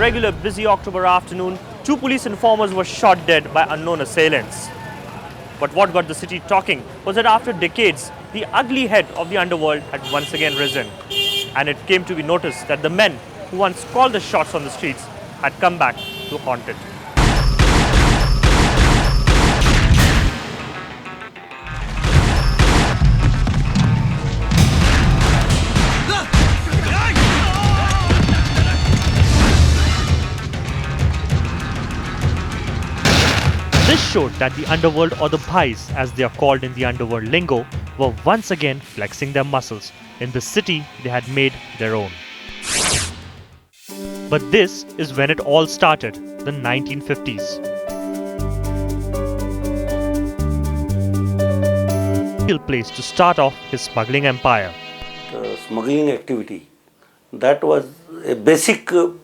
regular busy October afternoon, two police informers were shot dead by unknown assailants. But what got the city talking was that after decades, the ugly head of the underworld had once again risen. And it came to be noticed that the men who once called the shots on the streets had come back to haunt it. This showed that the underworld, or the bhais as they are called in the underworld lingo, were once again flexing their muscles in the city they had made their own. But this is when it all started, the 1950s. Ideal place to start off his smuggling empire. The smuggling activity, that was a basic crime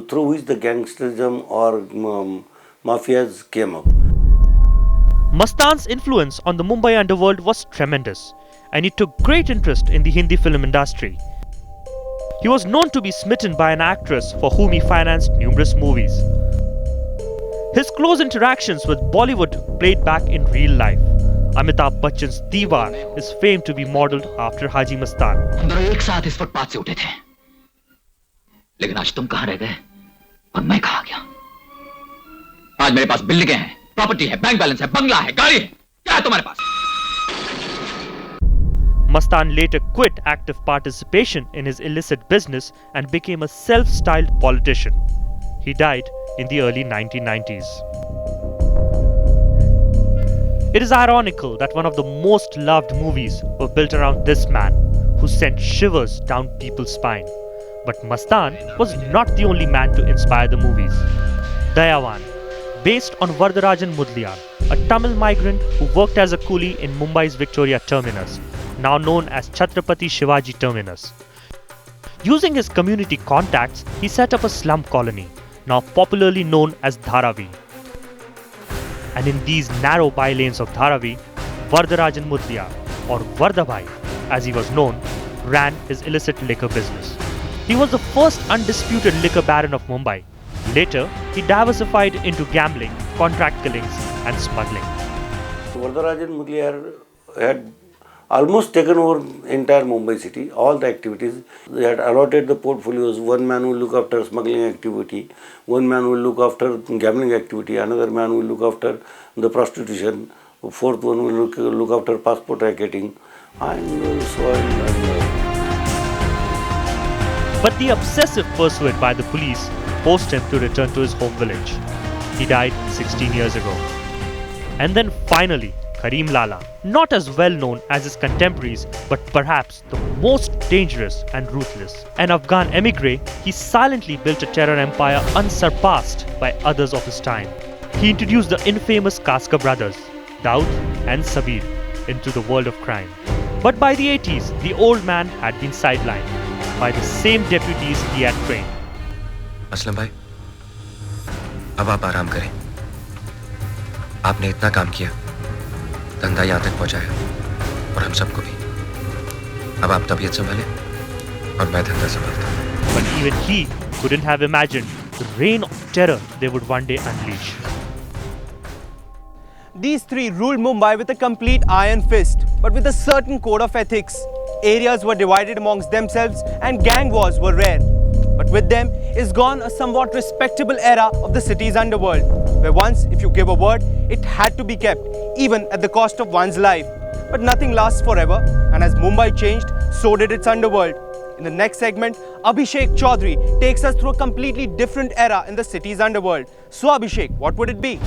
through which the gangsterism or mafias came up. Mastan's influence on the Mumbai underworld was tremendous, and he took great interest in the Hindi film industry. He was known to be smitten by an actress for whom he financed numerous movies. His close interactions with Bollywood played back in real life. Amitabh Bachchan's Diwar is famed to be modelled after Haji Mastan. एक साथ इस footpath से उठे थे, लेकिन आज तुम कहां रह गए और मैं कहां गया? आज मेरे पास बिल्डिंगें हैं, प्रॉपर्टी है, बैंक बैलेंस है, बंगला है, गाड़ी है, क्या है तुम्हारे पास? Mastan later quit active participation in his illicit business and became a self-styled politician. He died in the early 1990s. It is ironical that one of the most loved movies were built around this man, who sent shivers down people's spine. But Mastan was not the only man to inspire the movies. Dayavan, based on Vardarajan Mudaliar, a Tamil migrant who worked as a coolie in Mumbai's Victoria terminus, now known as Chhatrapati Shivaji terminus. Using his community contacts, he set up a slum colony, now popularly known as Dharavi. And in these narrow bylanes of Dharavi, Vardarajan Mudaliar, or Vardabhai as he was known, ran his illicit liquor business. He was the first undisputed liquor baron of Mumbai. Later, he diversified into gambling, contract killings and smuggling. Vardarajan Mudaliar had almost taken over entire Mumbai city, all the activities. They had allotted the portfolios. One man will look after smuggling activity, one man will look after gambling activity, another man will look after the prostitution, fourth one will look after passport racketing, and so on. But the obsessive pursuit by the police forced him to return to his home village. He died 16 years ago. And then finally, Karim Lala, not as well known as his contemporaries, but perhaps the most dangerous and ruthless. An Afghan emigre, he silently built a terror empire unsurpassed by others of his time. He introduced the infamous Kaska brothers, Daud and Sabir, into the world of crime. But by the 80s, the old man had been sidelined by the same deputies he had trained. Aslam भाई, अब आप आराम करें. आपने इतना काम किया, धंधा यहाँ तक पहुँचाया, और हम सबको भी. अब आप तबीयत संभालें और मैं धंधा संभालता हूँ. But even he couldn't have imagined the reign of terror they would one day unleash. These three ruled Mumbai with a complete iron fist, but with a certain code of ethics. Areas were divided amongst themselves and gang wars were rare. But with them is gone a somewhat respectable era of the city's underworld, where once if you give a word, it had to be kept, even at the cost of one's life. But nothing lasts forever, and as Mumbai changed, so did its underworld. In the next segment, Abhishek Choudhary takes us through a completely different era in the city's underworld. So Abhishek, what would it be?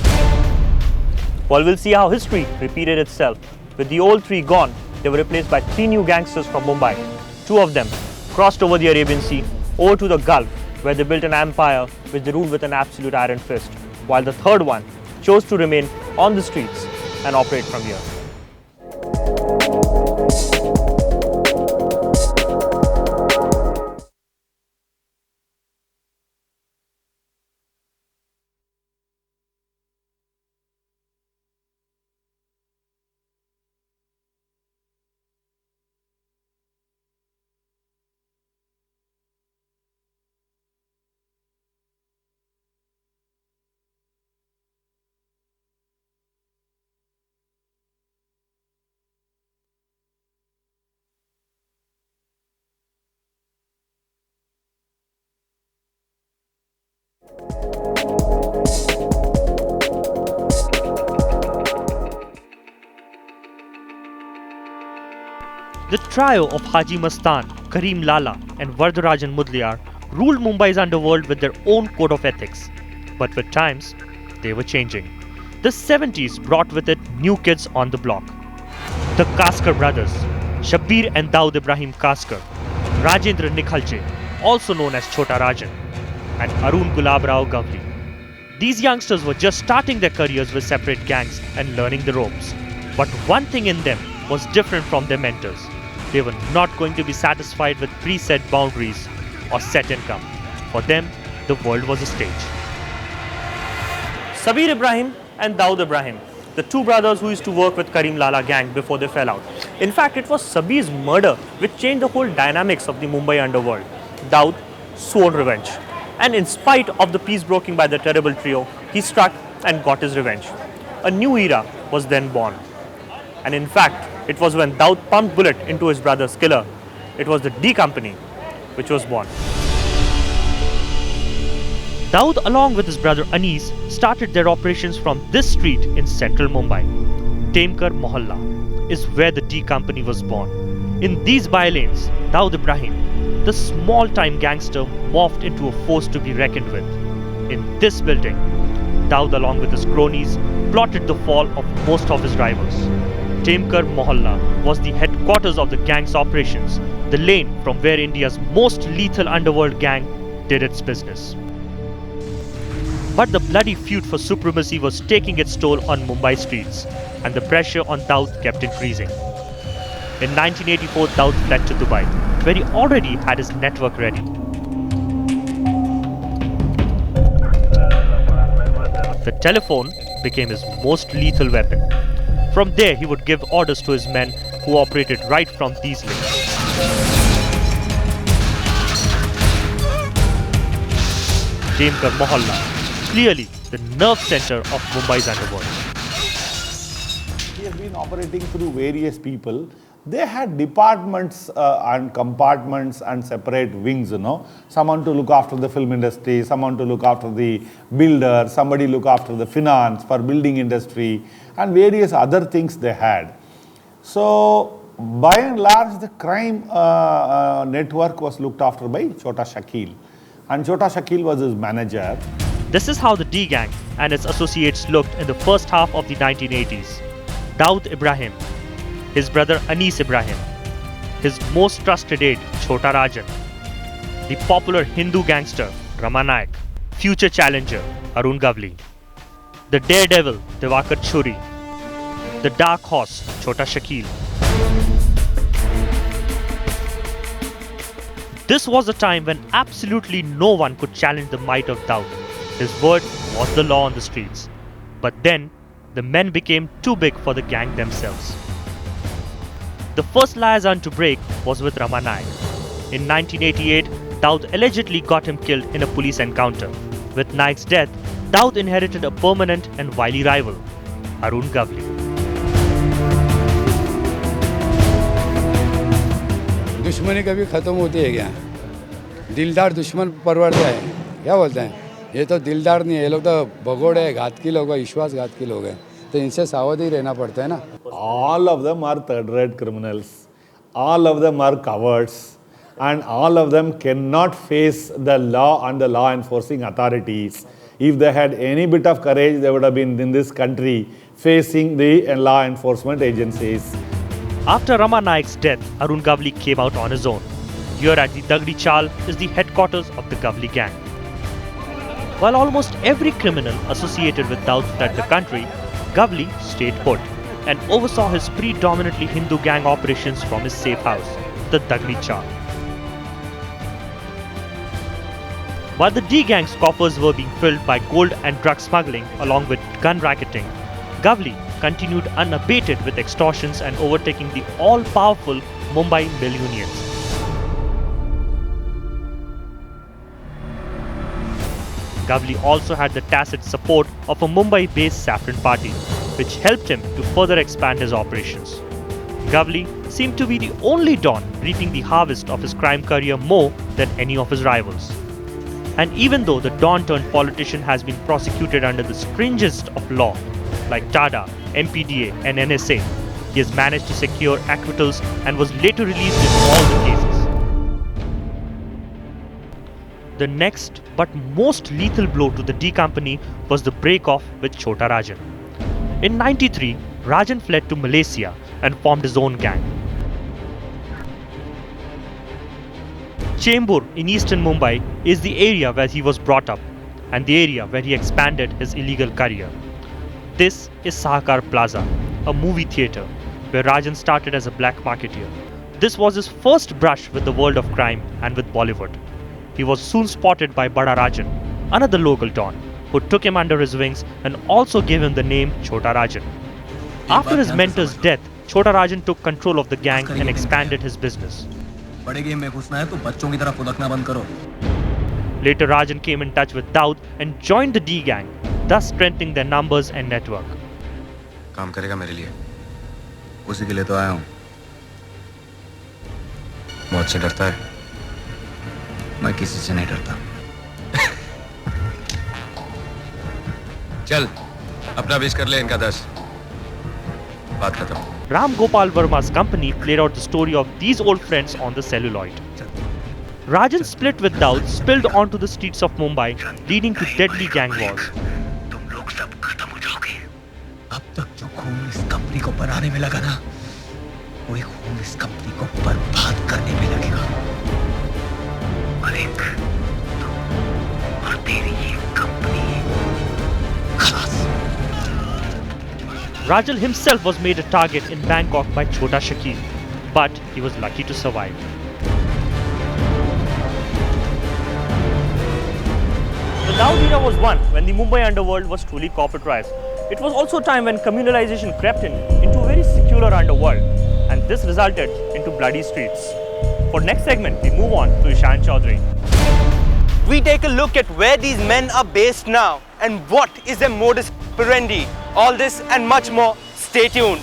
Well, we'll see how history repeated itself. With the old three gone, they were replaced by three new gangsters from Mumbai. Two of them crossed over the Arabian Sea, over to the Gulf, where they built an empire which they ruled with an absolute iron fist, while the third one chose to remain on the streets and operate from here. The trio of Haji Mastan, Karim Lala, and Vardarajan Mudliar ruled Mumbai's underworld with their own code of ethics. But with times, they were changing. The 70s brought with it new kids on the block. The Kaskar brothers, Shabbir and Daud Ibrahim Kaskar, Rajendra Nikhalje, also known as Chota Rajan, and Arun Gulab Rao Gavli. These youngsters were just starting their careers with separate gangs and learning the ropes. But one thing in them was different from their mentors. They were not going to be satisfied with preset boundaries or set income. For them, the world was a stage. Sabir Ibrahim and Daud Ibrahim, the two brothers who used to work with Karim Lala gang before they fell out. In fact, it was Sabir's murder which changed the whole dynamics of the Mumbai underworld. Daud swore revenge. And in spite of the peace broken by the terrible trio, he struck and got his revenge. A new era was then born. And in fact, it was when Daud pumped bullet into his brother's killer, it was the D Company which was born. Daud, along with his brother Anis, started their operations from this street in central Mumbai. Temkar Mohalla is where the D Company was born. In these by-lanes, Daud Ibrahim, the small-time gangster, morphed into a force to be reckoned with. In this building, Daud, along with his cronies, plotted the fall of most of his rivals. Temkar Mohalla was the headquarters of the gang's operations, the lane from where India's most lethal underworld gang did its business. But the bloody feud for supremacy was taking its toll on Mumbai streets, and the pressure on Daud kept increasing. In 1984, Daud fled to Dubai, where he already had his network ready. The telephone became his most lethal weapon. From there, he would give orders to his men who operated right from these links. Temkar Mohalla, clearly the nerve center of Mumbai's underworld. He has been operating through various people. They had departments and compartments and separate wings, Someone to look after the film industry, someone to look after the builder, somebody look after the finance for building industry, and various other things they had. So, by and large, the crime network was looked after by Chota Shakil. And Chota Shakil was his manager. This is how the D gang and its associates looked in the first half of the 1980s. Daud Ibrahim, his brother Anis Ibrahim, his most trusted aide Chota Rajan, the popular Hindu gangster Rama Naik, future challenger Arun Gavli, the daredevil Divakar Churi, the dark horse Chota Shakil. This was a time when absolutely no one could challenge the might of Daud. His word was the law on the streets. But then, the men became too big for the gang themselves. The first liaison to break was with Rama Naik. In 1988, Daud allegedly got him killed in a police encounter. With Naik's death, Daud inherited a permanent and wily rival, Arun Gavli. दुश्मनी कभी ख़त्म होती है क्या? दिलदार दुश्मन परवरता है, क्या बोलते हैं? ये तो दिलदार नहीं है, ये लोग तो भगोड़े हैं, घातकी लोग हैं, विश्वासघातकी लोग हैं, तो इनसे सावधानी रहना पड़ता है ना. All of them are third-rate criminals. All of them are cowards. And all of them cannot face the law and the law enforcing authorities. If they had any bit of courage, they would have been in this country facing the law enforcement agencies. After Rama Naik's death, Arun Gavli came out on his own. Here at the Dagdi Chal is the headquarters of the Gavli gang. While almost every criminal associated with Daud fled the country, Gavli stayed put and oversaw his predominantly Hindu gang operations from his safe house, the Dagdi Chal. While the D gang's coffers were being filled by gold and drug smuggling along with gun racketing, Gavli continued unabated with extortions and overtaking the all-powerful Mumbai mill unions. Gavli also had the tacit support of a Mumbai-based saffron party, which helped him to further expand his operations. Gavli seemed to be the only Don reaping the harvest of his crime career more than any of his rivals. And even though the Don-turned-politician has been prosecuted under the stringest of law, like TADA, MPDA and NSA, He has managed to secure acquittals and was later released in all the cases. The next but most lethal blow to the D Company was the break-off with Chota Rajan. In '93, Rajan fled to Malaysia and formed his own gang. Chembur in eastern Mumbai is the area where he was brought up and the area where he expanded his illegal career. This is Sahakar Plaza, a movie theatre where Rajan started as a black marketeer. This was his first brush with the world of crime and with Bollywood. He was soon spotted by Bada Rajan, another local don, who took him under his wings and also gave him the name Chota Rajan. After his mentor's death, Chota Rajan took control of the gang and expanded his business. Later, Rajan came in touch with Daud and joined the D gang, thus strengthening their numbers and network. काम करेगा मेरे लिए उसी के लिए तो आया हूँ मौत से डरता है मैं किसी से नहीं डरता चल अपना 20 कर ले इनका 10 बात खत्म Ram Gopal Verma's company played out the story of these old friends on the celluloid. Rajan's split with Daud spilled onto the streets of Mumbai, leading to deadly gang wars. तुम लोग सब खत्म हो जाओगे अब तक जो खून इस कंपनी को बनाने में लगा ना वही खून इस कंपनी को बर्बाद करने में लगेगा मालिक और तेरी ये कंपनी खलास Rajal himself was made a target in Bangkok by Chota Shakil, but he was lucky to survive. The Daud era was one when the Mumbai underworld was truly corporatized. It was also a time when communalization crept into a very secular underworld, and this resulted into bloody streets. For next segment, we move on to Ishan Choudhary. We take a look at where these men are based now and what is their modus operandi. All this and much more. Stay tuned.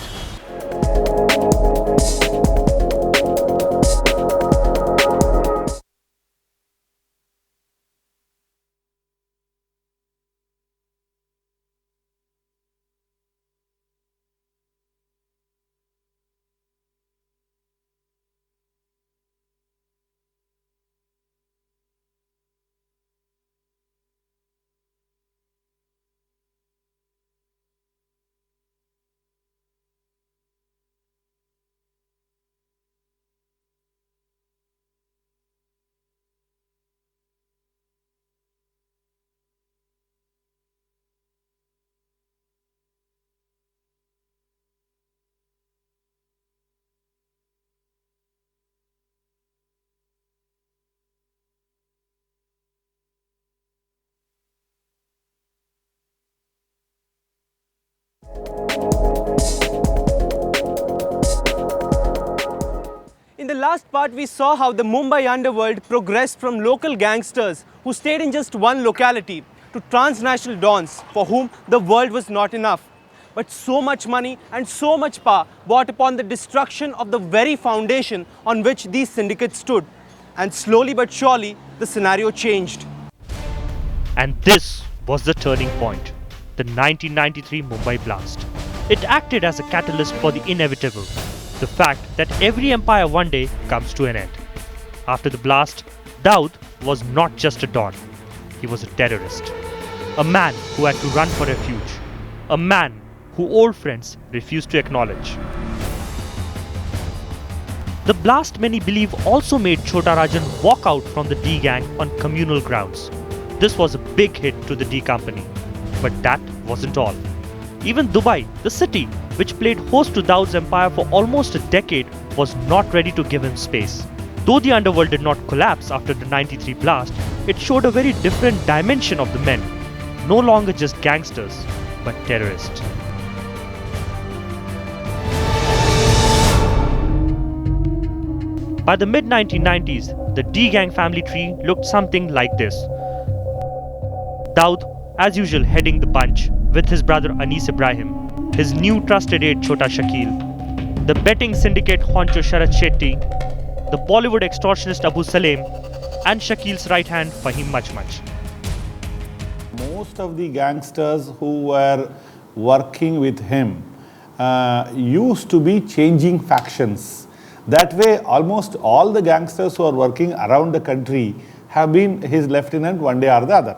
In the last part, we saw how the Mumbai underworld progressed from local gangsters who stayed in just one locality to transnational dons for whom the world was not enough. But so much money and so much power brought upon the destruction of the very foundation on which these syndicates stood. And slowly but surely, the scenario changed. And this was the turning point, the 1993 Mumbai blast. It acted as a catalyst for the inevitable, the fact that every empire one day comes to an end. After the blast, Daud was not just a don, he was a terrorist. A man who had to run for refuge. A man who old friends refused to acknowledge. The blast, many believe, also made Chota Rajan walk out from the D gang on communal grounds. This was a big hit to the D Company. But that wasn't all. Even Dubai, the city, which played host to Daud's empire for almost a decade, was not ready to give him space. Though the underworld did not collapse after the '93 blast, it showed a very different dimension of the men. No longer just gangsters, but terrorists. By the mid-1990s, the D gang family tree looked something like this. Daud, as usual, heading the bunch with his brother Anis Ibrahim, his new trusted aide Chota Shakil, the betting syndicate honcho Sharat Shetty, the Bollywood extortionist Abu Salem, and Shakil's right hand Fahim Machmach. Most of the gangsters who were working with him used to be changing factions. That way, almost all the gangsters who are working around the country have been his lieutenant one day or the other.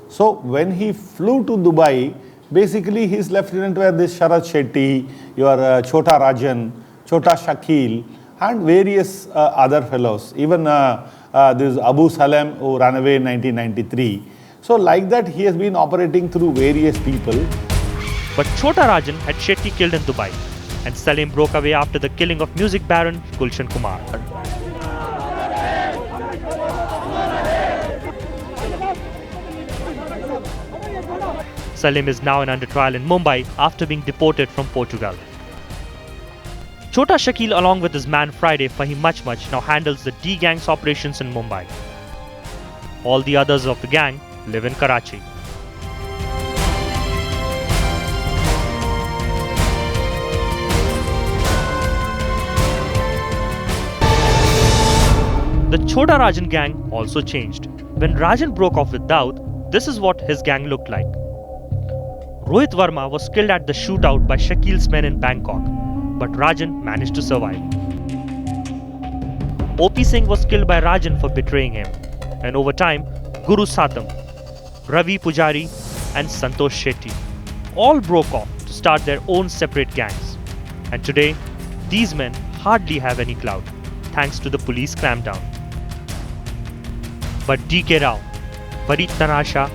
So when he flew to Dubai, basically his lieutenant were this Sharat Shetty, your Chota Rajan, Chota Shakil, and various other fellows. Even this Abu Salem who ran away in 1993. So like that, he has been operating through various people. But Chota Rajan had Shetty killed in Dubai, and Salim broke away after the killing of music baron Gulshan Kumar. Salim is now under trial in Mumbai after being deported from Portugal. Chota Shakil, along with his man Friday Fahim Much, now handles the D-gang's operations in Mumbai. All the others of the gang live in Karachi. The Chota Rajan gang also changed. When Rajan broke off with Daud, this is what his gang looked like. Rohit Verma was killed at the shootout by Shakil's men in Bangkok, but Rajan managed to survive. OP Singh was killed by Rajan for betraying him, and over time, Guru Satam, Ravi Pujari, and Santosh Shetty all broke off to start their own separate gangs. And today, these men hardly have any clout, thanks to the police clampdown. But DK Rao, Parit Tanasha,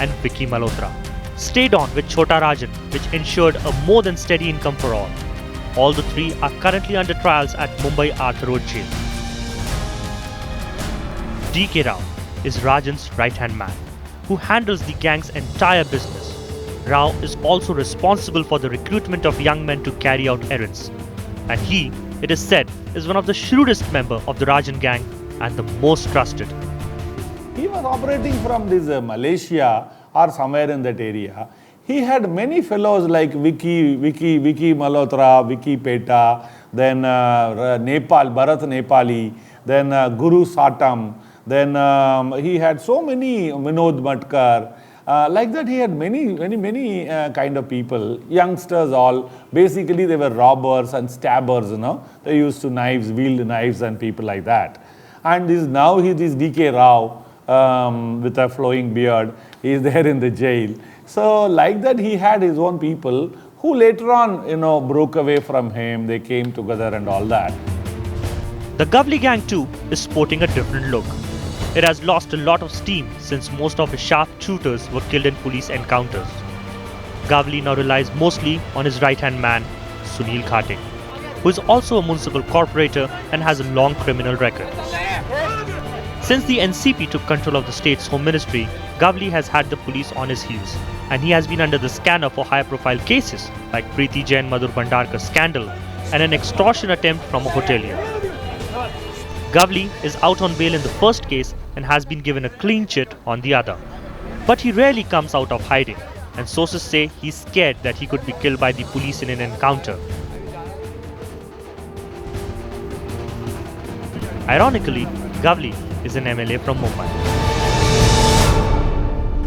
and Vicky Malhotra stayed on with Chota Rajan, which ensured a more than steady income for all. All the three are currently under trials at Mumbai Arthur Road Jail. DK Rao is Rajan's right-hand man, who handles the gang's entire business. Rao is also responsible for the recruitment of young men to carry out errands. And he, it is said, is one of the shrewdest members of the Rajan gang and the most trusted. He was operating from this Malaysia or somewhere in that area. He had many fellows like Vicky Malhotra, Vicky Peta, then Nepal, Bharat Nepali, then Guru Satam, then he had so many, Vinod Matkar. Like that, he had many kind of people, youngsters all. Basically, they were robbers and stabbers, you know. They used to wield knives and people like that. And now he is DK Rao with a flowing beard. He is there in the jail. So like that, he had his own people who later on, broke away from him. They came together and all that. The Gavli gang too is sporting a different look. It has lost a lot of steam since most of his sharp shooters were killed in police encounters. Gavli now relies mostly on his right-hand man, Sunil Khate, who is also a municipal corporator and has a long criminal record. Since the NCP took control of the state's home ministry, Gavli has had the police on his heels, and he has been under the scanner for high-profile cases like Preeti Jain Madhur Bhandarkar scandal and an extortion attempt from a hotelier. Gavli is out on bail in the first case and has been given a clean chit on the other. But he rarely comes out of hiding, and sources say he's scared that he could be killed by the police in an encounter. Ironically, Gavli is an MLA from Mumbai.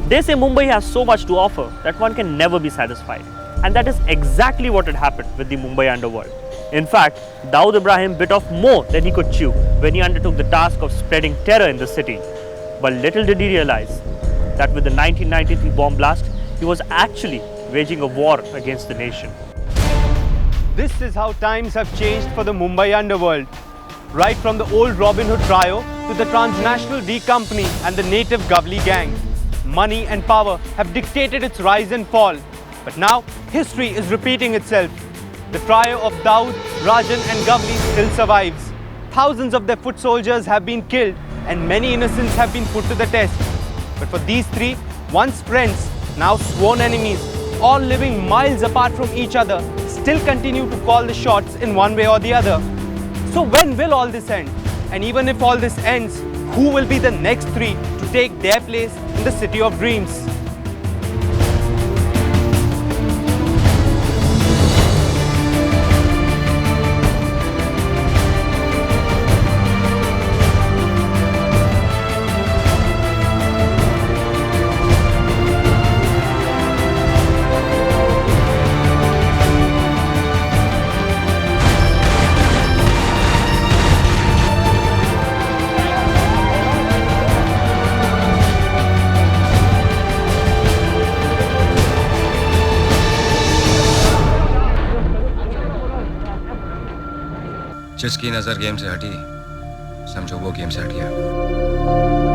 They say Mumbai has so much to offer that one can never be satisfied. And that is exactly what had happened with the Mumbai underworld. In fact, Dawood Ibrahim bit off more than he could chew when he undertook the task of spreading terror in the city. But little did he realize that with the 1993 bomb blast, he was actually waging a war against the nation. This is how times have changed for the Mumbai underworld. Right from the old Robin Hood trio to the transnational D Company and the native Gavli gang. Money and power have dictated its rise and fall. But now, history is repeating itself. The trio of Dawood, Rajan and Gavli still survives. Thousands of their foot soldiers have been killed and many innocents have been put to the test. But for these three, once friends, now sworn enemies, all living miles apart from each other, still continue to call the shots in one way or the other. So when will all this end? And even if all this ends, who will be the next three to take their place in the city of dreams? जिसकी नजर game से हटी, समझो वो game से हट गया।